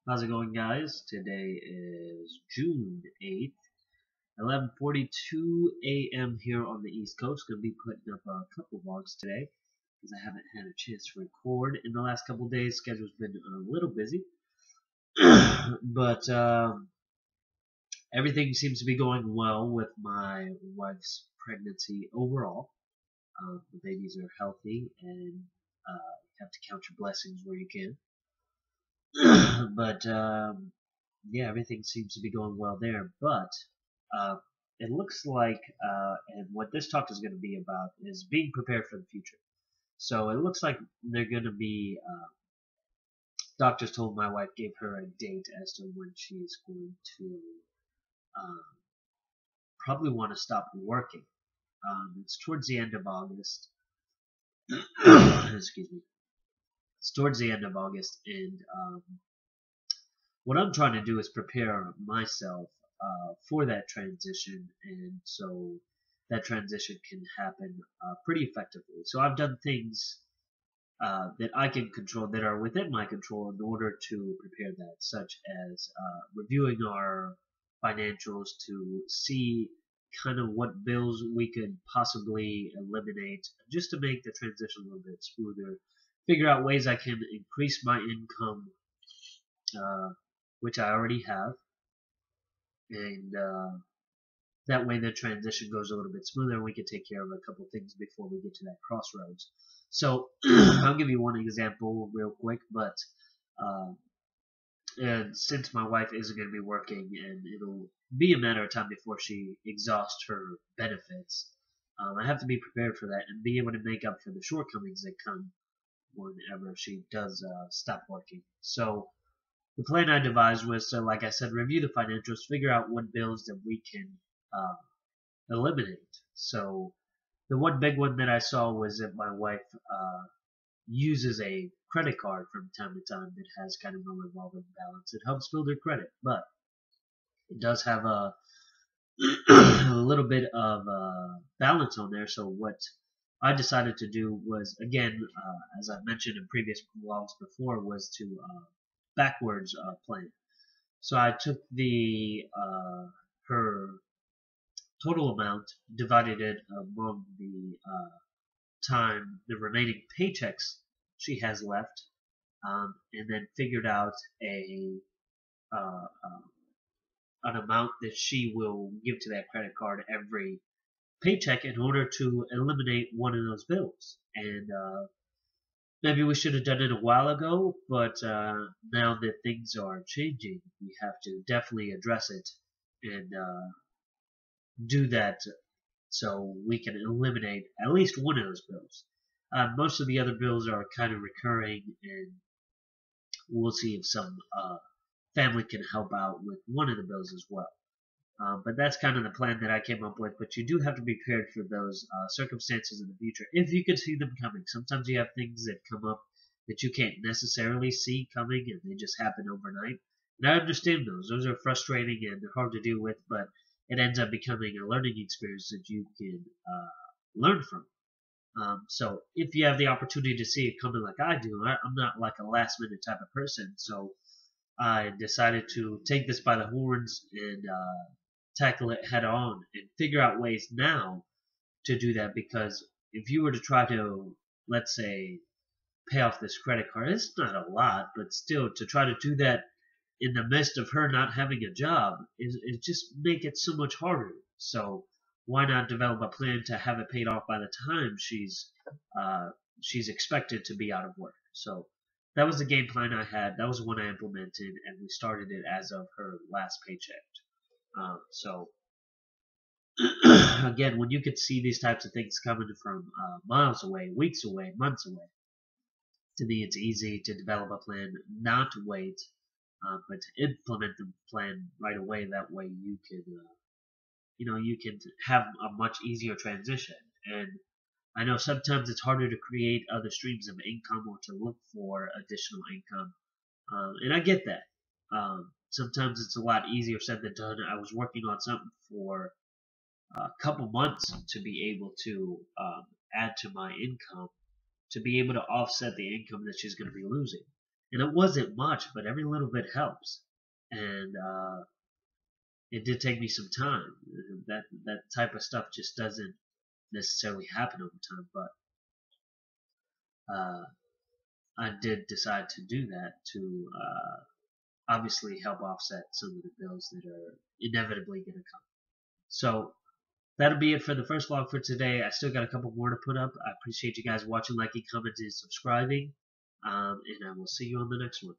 How's it going, guys? Today is June 8th, 11:42 a.m. here on the East Coast. Going to be putting up a couple vlogs today because I haven't had a chance to record in the last couple days. Schedule's been a little busy, but everything seems to be going well with my wife's pregnancy overall. The babies are healthy, and you have to count your blessings where you can. But yeah, everything seems to be going well there. But uh, it looks like, and what this talk is going to be about is being prepared for the future. So it looks like they're going to be. Doctors told my wife, gave her a date as to when she's going to um, probably want to stop working. It's towards the end of August. Excuse me. It's towards the end of August, and what I'm trying to do is prepare myself for that transition, and so that transition can happen pretty effectively. So I've done things that I can control that are within my control in order to prepare that, such as reviewing our financials to see kind of what bills we could possibly eliminate just to make the transition a little bit smoother. Figure out ways I can increase my income, uh, which I already have, and that way the transition goes a little bit smoother and we can take care of a couple things before we get to that crossroads. So I'll give you one example real quick, but uh, and since my wife isn't going to be working and it'll be a matter of time before she exhausts her benefits, I have to be prepared for that and be able to make up for the shortcomings that come whenever she does stop working. So the plan I devised was to, like I said, review the financials, figure out what bills that we can uh, eliminate. So the one big one that I saw was that my wife uses a credit card from time to time that has kind of a revolving balance. It helps build her credit, but it does have a little bit of balance on there. So what I decided to do was, again, as I mentioned in previous vlogs before, was to backwards plan. So I took the her total amount, divided it among the remaining paychecks she has left, and then figured out a uh, uh, an amount that she will give to that credit card every paycheck in order to eliminate one of those bills. And maybe we should have done it a while ago, but now that things are changing, we have to definitely address it and do that so we can eliminate at least one of those bills. Most of the other bills are kind of recurring, and we'll see if some family can help out with one of the bills as well. But that's kind of the plan that I came up with. But you do have to be prepared for those circumstances in the future if you can see them coming. Sometimes you have things that come up that you can't necessarily see coming, and they just happen overnight. And I understand those. Those are frustrating and they're hard to deal with, but it ends up becoming a learning experience that you can learn from. So if you have the opportunity to see it coming like I do, I'm not like a last minute type of person. So I decided to take this by the horns and tackle it head on and figure out ways now to do that, because if you were to try to, let's say, pay off this credit card, it's not a lot, but still to try to do that in the midst of her not having a job is just make it so much harder. So why not develop a plan to have it paid off by the time uh, she's expected to be out of work? So that was the game plan I had. That was the one I implemented, and we started it as of her last paycheck. So again, when you could see these types of things coming from miles away, weeks away, months away, to me it's easy to develop a plan, not to wait, but to implement the plan right away. That way you can, you can have a much easier transition. And I know sometimes it's harder to create other streams of income or to look for additional income, and I get that. Sometimes it's a lot easier said than done. I was working on something for a couple months to be able to add to my income to be able to offset the income that she's going to be losing. And it wasn't much, but every little bit helps. And it did take me some time. That type of stuff just doesn't necessarily happen over time, but I did decide to do that to obviously help offset some of the bills that are inevitably going to come. So that'll be it for the first vlog for today. I still got a couple more to put up. I appreciate you guys watching, liking, commenting, and subscribing. And I will see you on the next one.